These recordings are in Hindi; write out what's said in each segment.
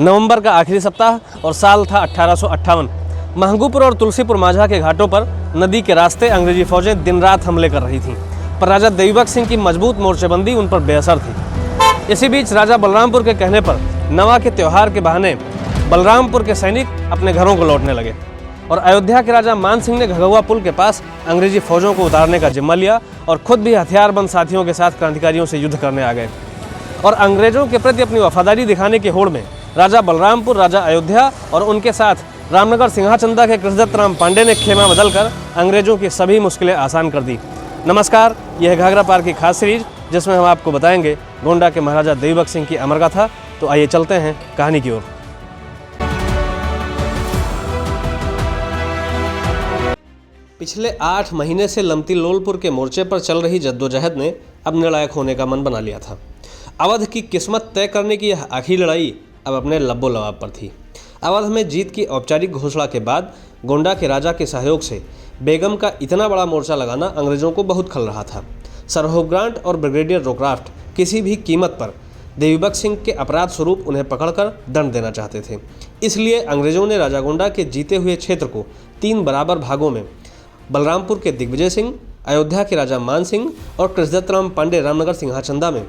नवंबर का आखिरी सप्ताह और साल था 1858। महंगूपुर और तुलसीपुर माझा के घाटों पर नदी के रास्ते अंग्रेजी फौजें दिन रात हमले कर रही थीं, पर राजा देवीबख्श सिंह की मजबूत मोर्चेबंदी उन पर बेअसर थी। इसी बीच राजा बलरामपुर के कहने पर नवा के त्यौहार के बहाने बलरामपुर के सैनिक अपने घरों को लौटने लगे और अयोध्या के राजा मान सिंह ने घगुआ पुल के पास अंग्रेजी फौजों को उतारने का जिम्मा लिया और खुद भी हथियारबंद साथियों के साथ क्रांतिकारियों से युद्ध करने आ गए। और अंग्रेजों के प्रति अपनी वफादारी दिखाने की होड़ में राजा बलरामपुर, राजा अयोध्या और उनके साथ रामनगर सिंहाचंदा के कृष्णदत्त राम पांडे ने खेमा बदलकर अंग्रेजों की सभी मुश्किलें आसान कर दी। नमस्कार, यह है घाघरा पार की खास सीरीज जिसमें हम आपको बताएंगे गोंडा के महाराजा देवीबख्श सिंह की अमर गाथा। तो आइए चलते हैं कहानी की ओर। पिछले 8 महीने से लमती लोलपुर के मोर्चे पर चल रही जद्दोजहद ने अब निर्णायक होने का मन बना लिया था। अवध की किस्मत तय करने की यह आखिरी लड़ाई अब अपने लब्बो लबाब पर थी। अवध में जीत की औपचारिक घोषणा के बाद गोंडा के राजा के सहयोग से बेगम का इतना बड़ा मोर्चा लगाना अंग्रेजों को बहुत खल रहा था। सर ह्यू ग्रांट और ब्रिगेडियर रोक्राफ्ट किसी भी कीमत पर देवीबख्श सिंह के अपराध स्वरूप उन्हें पकड़कर दंड देना चाहते थे। इसलिए अंग्रेजों ने राजा गोंडा के जीते हुए क्षेत्र को 3 बराबर भागों में बलरामपुर के दिग्विजय सिंह, अयोध्या के राजा मान सिंह और कृष्णदत्त राम पांडे रामनगर सिंहाचंदा में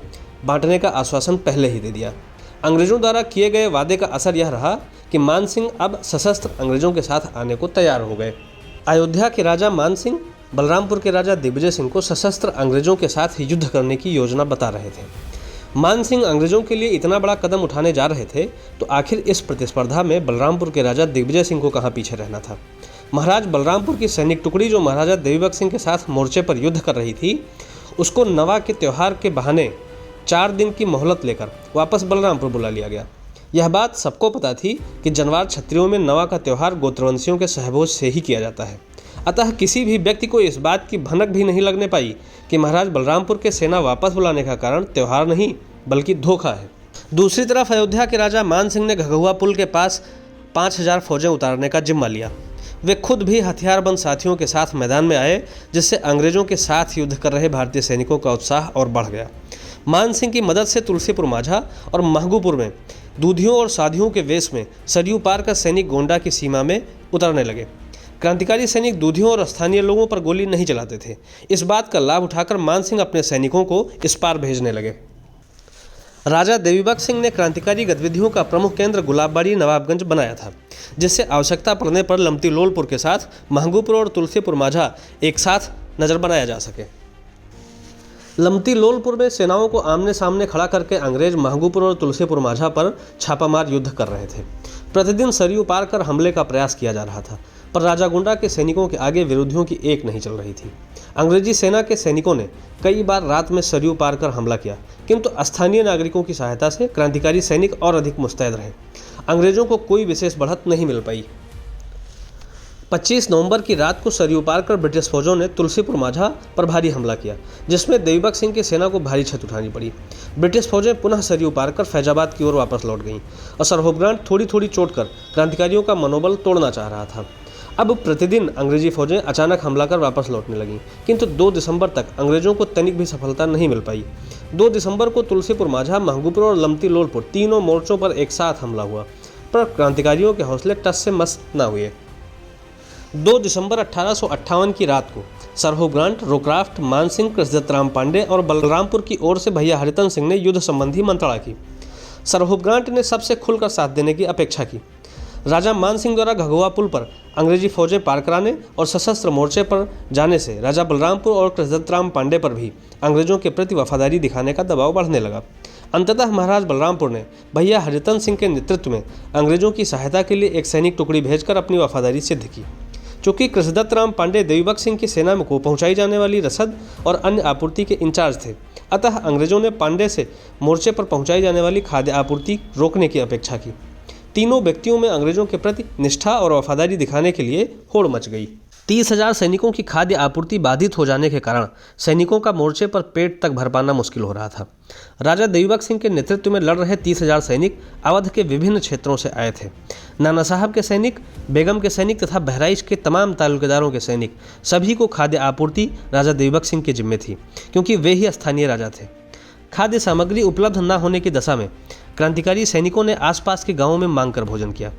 बांटने का आश्वासन पहले ही दे दिया। अंग्रेजों द्वारा किए गए वादे का असर यह रहा कि मान सिंह अब सशस्त्र अंग्रेजों के साथ आने को तैयार हो गए। अयोध्या के राजा मान सिंह बलरामपुर के राजा दिग्विजय सिंह को सशस्त्र अंग्रेजों के साथ युद्ध करने की योजना बता रहे थे। मान सिंह अंग्रेजों के लिए इतना बड़ा कदम उठाने जा रहे थे तो आखिर इस प्रतिस्पर्धा में बलरामपुर के राजा दिग्विजय सिंह को कहाँ पीछे रहना था। महाराज बलरामपुर की सैनिक टुकड़ी जो महाराजा देवीबख्श सिंह के साथ मोर्चे पर युद्ध कर रही थी, उसको नवा के त्यौहार के बहाने 4 दिन की मोहलत लेकर वापस बलरामपुर बुला लिया गया। यह बात सबको पता थी कि जनवार क्षत्रियों में नवा का त्यौहार गोत्रवंशियों के सहभोज से ही किया जाता है। अतः किसी भी व्यक्ति को इस बात की भनक भी नहीं लगने पाई कि महाराज बलरामपुर के सेना वापस बुलाने का कारण त्यौहार नहीं बल्कि धोखा है। दूसरी तरफ अयोध्या के राजा मान सिंह ने घगुआ पुल के पास 5000 फौजें उतारने का जिम्मा लिया। वे खुद भी हथियारबंद साथियों के साथ मैदान में आए, जिससे अंग्रेजों के साथ युद्ध कर रहे भारतीय सैनिकों का उत्साह और बढ़ गया। मान सिंह की मदद से तुलसीपुर माझा और महंगूपुर में दूधियों और साधियों के वेश में सरयू पार का सैनिक गोंडा की सीमा में उतरने लगे। क्रांतिकारी सैनिक दूधियों और स्थानीय लोगों पर गोली नहीं चलाते थे। इस बात का लाभ उठाकर मान सिंह अपने सैनिकों को इस पार भेजने लगे। राजा देवीबख्श सिंह ने क्रांतिकारी गतिविधियों का प्रमुख केंद्र गुलाबबाड़ी नवाबगंज बनाया था, जिससे आवश्यकता पड़ने पर लमती लोलपुर के साथ महंगूपुर और तुलसीपुर माझा एक साथ नजर बनाया जा सके। लमती लोलपुर में सेनाओं को आमने सामने खड़ा करके अंग्रेज महंगूपुर और तुलसीपुर माझा पर छापामार युद्ध कर रहे थे। प्रतिदिन सरयू पार कर हमले का प्रयास किया जा रहा था, पर राजा गोंडा के सैनिकों के आगे विरोधियों की एक नहीं चल रही थी। अंग्रेजी सेना के सैनिकों ने कई बार रात में सरयू पार कर हमला किया, किंतु स्थानीय नागरिकों की सहायता से क्रांतिकारी सैनिक और अधिक मुस्तैद रहे। अंग्रेजों को कोई विशेष बढ़त नहीं मिल पाई। 25 नवंबर की रात को सरयू पार कर ब्रिटिश फौजों ने तुलसीपुर माझा पर भारी हमला किया, जिसमें देवीबख्श सिंह की सेना को भारी क्षति उठानी पड़ी। ब्रिटिश फौजें पुनः सरयू पार कर फैजाबाद की ओर वापस लौट गईं और सर ह्यू ग्रांट थोड़ी थोड़ी चोट कर क्रांतिकारियों का मनोबल तोड़ना चाह रहा था। अब प्रतिदिन अंग्रेजी फौजें अचानक हमला कर वापस लौटने लगीं, किंतु 2 दिसंबर तक अंग्रेजों को तनिक भी सफलता नहीं मिल पाई। 2 दिसंबर को तुलसीपुर माझा, महंगूपुर और लमती लोलपुर तीनों मोर्चों पर एक साथ हमला हुआ, पर क्रांतिकारियों के हौसले टस से मस न हुए। 2 दिसंबर 1858 की रात को सर ह्यू ग्रांट, रोक्राफ्ट, मान सिंह, कृष्णदत्त राम पांडे और बलरामपुर की ओर से भैया हरितन सिंह ने युद्ध संबंधी मंत्रणा की। सर ह्यू ग्रांट ने सबसे खुलकर साथ देने की अपेक्षा की। राजा मान सिंह द्वारा घगुआ पुल पर अंग्रेजी फौजें पार कराने और सशस्त्र मोर्चे पर जाने से राजा बलरामपुर और कृष्णदत्त राम पांडे पर भी अंग्रेजों के प्रति वफादारी दिखाने का दबाव बढ़ने लगा। अंततः महाराज बलरामपुर ने भैया हरितन सिंह के नेतृत्व में अंग्रेजों की सहायता के लिए एक सैनिक टुकड़ी भेजकर अपनी वफादारी सिद्ध की। चूँकि कृष्णदत्त राम पांडे देवीबख्श सिंह की सेना को पहुंचाई जाने वाली रसद और अन्य आपूर्ति के इंचार्ज थे, अतः अंग्रेजों ने पांडे से मोर्चे पर पहुंचाई जाने वाली खाद्य आपूर्ति रोकने की अपेक्षा की। तीनों व्यक्तियों में अंग्रेजों के प्रति निष्ठा और वफादारी दिखाने के लिए होड़ मच गई। 30,000 सैनिकों की खाद्य आपूर्ति बाधित हो जाने के कारण सैनिकों का मोर्चे पर पेट तक भर पाना मुश्किल हो रहा था। राजा देवीबख्श सिंह के नेतृत्व में लड़ रहे 30,000 सैनिक अवध के विभिन्न क्षेत्रों से आए थे। नाना साहब के सैनिक, बेगम के सैनिक तथा बहराइच के तमाम तालुकेदारों के सैनिक, सभी को खाद्य आपूर्ति राजा देवीबख्श सिंह के जिम्मे थी, क्योंकि वे ही स्थानीय राजा थे। खाद्य सामग्री उपलब्ध न होने की दशा में क्रांतिकारी सैनिकों ने आसपास के गांवों में मांग कर भोजन किया।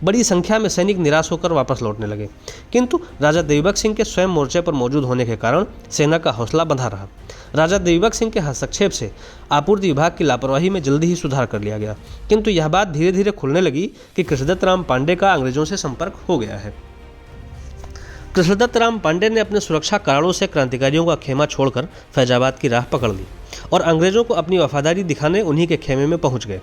बड़ी संख्या में सैनिक निराश होकर वापस लौटने लगे, किंतु राजा देवीबख्श सिंह के स्वयं मोर्चे पर मौजूद होने के कारण सेना का हौसला बंधा रहा। राजा देवीबख्श सिंह के हस्तक्षेप से आपूर्ति विभाग की लापरवाही में जल्दी ही सुधार कर लिया गया, किंतु यह बात धीरे धीरे खुलने लगी कि कृष्णदत्त राम पांडे का अंग्रेजों से संपर्क हो गया है। कृष्णदत्त राम पांडे ने अपने सुरक्षा कारणों से क्रांतिकारियों का खेमा छोड़कर फैजाबाद की राह पकड़ ली और अंग्रेजों को अपनी वफादारी दिखाने उन्हीं के खेमे में पहुंच गए।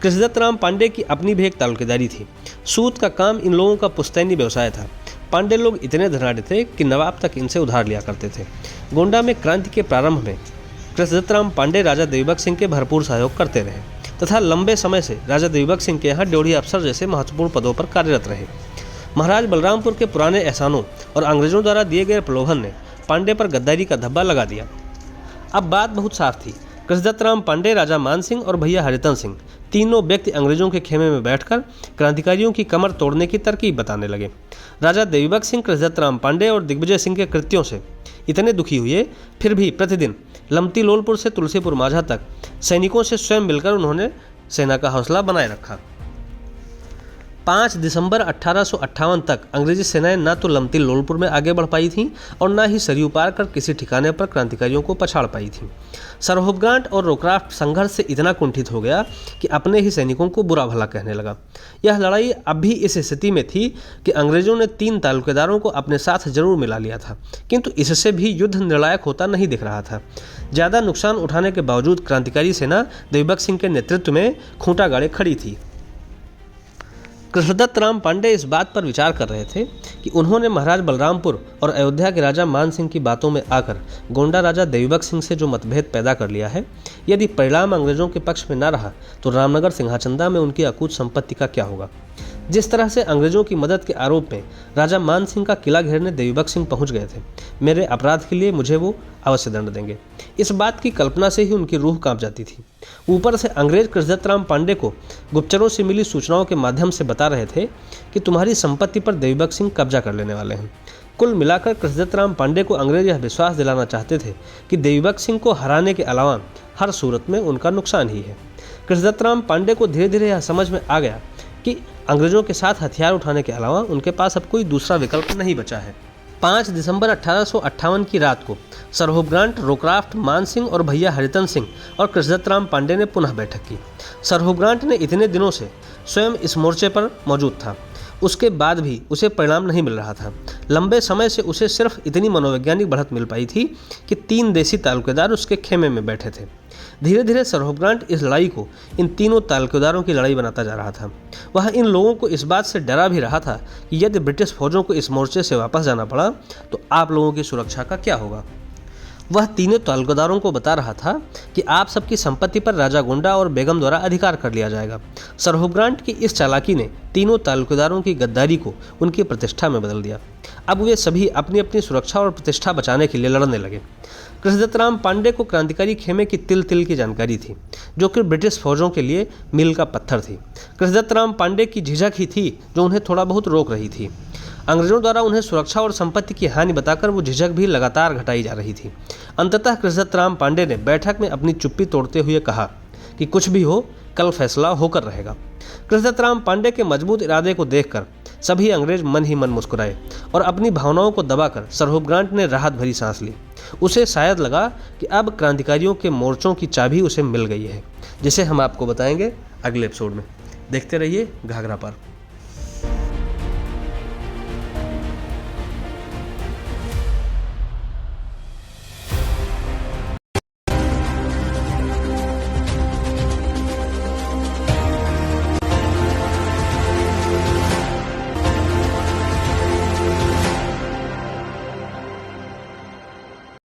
कृष्णदत्त राम पांडे की अपनी भी एक तालुकेदारी थी। सूत का काम इन लोगों का पुश्तैनी व्यवसाय था। पांडे लोग इतने धनाढ़ थे कि नवाब तक इनसे उधार लिया करते थे। गोंडा में क्रांति के प्रारंभ में कृष्णदत्त राम पांडे राजा देवीबख्श सिंह के भरपूर सहयोग करते रहे तथा लंबे समय से राजा देवीबख्श सिंह के यहाँ ड्योढ़ी अफसर जैसे महत्वपूर्ण पदों पर कार्यरत रहे। महाराज बलरामपुर के पुराने एहसानों और अंग्रेजों द्वारा दिए गए प्रलोभन ने पांडे पर गद्दारी का धब्बा लगा दिया। अब बात बहुत साफ थी। कृष्णदत्त राम पांडे, राजा मान सिंह और भैया हरितन सिंह तीनों व्यक्ति अंग्रेजों के खेमे में बैठकर क्रांतिकारियों की कमर तोड़ने की तरकीब बताने लगे। राजा देवीबख्श सिंह कृष्णदत्त राम पांडे और दिग्विजय सिंह के कृत्यों से इतने दुखी हुए, फिर भी प्रतिदिन लमती लोलपुर से तुलसीपुर माझा तक सैनिकों से स्वयं मिलकर उन्होंने सेना का हौसला बनाए रखा। 5 दिसंबर 1858 तक अंग्रेजी सेनाएं न तो लमती लोलपुर में आगे बढ़ पाई थीं और न ही सरयू पार कर किसी ठिकाने पर क्रांतिकारियों को पछाड़ पाई थीं। सरहुफगांठ और रोक्राफ्ट संघर्ष से इतना कुंठित हो गया कि अपने ही सैनिकों को बुरा भला कहने लगा। यह लड़ाई अब भी इस स्थिति में थी कि अंग्रेजों ने 3 तालुकेदारों को अपने साथ जरूर मिला लिया था, किंतु इससे भी युद्ध निर्णायक होता नहीं दिख रहा था। ज़्यादा नुकसान उठाने के बावजूद क्रांतिकारी सेना देवीबख्श सिंह के नेतृत्व में खूंटा गाड़े खड़ी थी। कृष्णदत्त राम पांडे इस बात पर विचार कर रहे थे कि उन्होंने महाराज बलरामपुर और अयोध्या के राजा मान सिंह की बातों में आकर गोंडा राजा देवीबख्श सिंह से जो मतभेद पैदा कर लिया है, यदि परिणाम अंग्रेजों के पक्ष में न रहा तो रामनगर सिंहाचंदा में उनकी अकूत संपत्ति का क्या होगा। जिस तरह से अंग्रेजों की मदद के आरोप में राजा मान सिंह का किला घेरने देवीबख्श सिंह पहुंच गए थे, मेरे अपराध के लिए मुझे वो अवश्य दंड देंगे, इस बात की कल्पना से ही उनकी रूह कांप जाती थी। ऊपर से अंग्रेज कृष्णदत्त राम पांडे को गुप्तचरों से मिली सूचनाओं के माध्यम से बता रहे थे कि तुम्हारी संपत्ति पर देवीबख्श सिंह कब्जा कर लेने वाले हैं। कुल मिलाकर कृष्णदत्त राम पांडे को अंग्रेज यह विश्वास दिलाना चाहते थे कि देवीबख्श सिंह को हराने के अलावा हर सूरत में उनका नुकसान ही है। कृष्णदत्त राम पांडे को धीरे धीरे यह समझ में आ गया कि अंग्रेजों के साथ हथियार उठाने के अलावा उनके पास अब कोई दूसरा विकल्प नहीं बचा है। 5 दिसंबर 1858 की रात को सरहुफगांठ, रोक्राफ्ट, मान सिंह और भैया हरितन सिंह और कृष्णदत्त राम पांडे ने पुनः बैठक की। सरहुफगांठ ने इतने दिनों से स्वयं इस मोर्चे पर मौजूद था, उसके बाद भी उसे परिणाम नहीं मिल रहा था। लंबे समय से उसे सिर्फ इतनी मनोवैज्ञानिक बढ़त मिल पाई थी कि 3 देसी तालुकेदार उसके खेमे में बैठे थे। धीरे धीरे सरहुफगांठ इस लड़ाई को इन तीनों तालुकेदारों की लड़ाई बनाता जा रहा था। वह इन लोगों को इस बात से डरा भी रहा था कि यदि ब्रिटिश फौजों को इस मोर्चे से वापस जाना पड़ा तो आप लोगों की सुरक्षा का क्या होगा। वह तीनों तालुकेदारों को बता रहा था कि आप सबकी संपत्ति पर राजा गोंडा और बेगम द्वारा अधिकार कर लिया जाएगा। सरहुफगांठ की इस चालाकी ने तीनों तालुकेदारों की गद्दारी को उनकी प्रतिष्ठा में बदल दिया। अब वे सभी अपनी अपनी सुरक्षा और प्रतिष्ठा बचाने के लिए लड़ने लगे। कृष्णदत्त राम पांडे को क्रांतिकारी खेमे की तिल तिल की जानकारी थी, जो कि ब्रिटिश फौजों के लिए मील का पत्थर थी। कृष्णदत्त राम पांडे की झिझक ही थी जो उन्हें थोड़ा बहुत रोक रही थी। अंग्रेजों द्वारा उन्हें सुरक्षा और संपत्ति की हानि बताकर वो झिझक भी लगातार घटाई जा रही थी। अंततः कृष्णदत्त राम पांडे ने बैठक में अपनी चुप्पी तोड़ते हुए कहा कि कुछ भी हो, कल फैसला होकर रहेगा। कृष्णदत्त राम पांडे के मजबूत इरादे को देखकर सभी अंग्रेज मन ही मन मुस्कुराए और अपनी भावनाओं को दबाकर सरहुफगांठ ने राहत भरी सांस ली। उसे शायद लगा कि अब क्रांतिकारियों के मोर्चों की चाबी उसे मिल गई है, जिसे हम आपको बताएंगे अगले एपिसोड में। देखते रहिए घाघरा पर।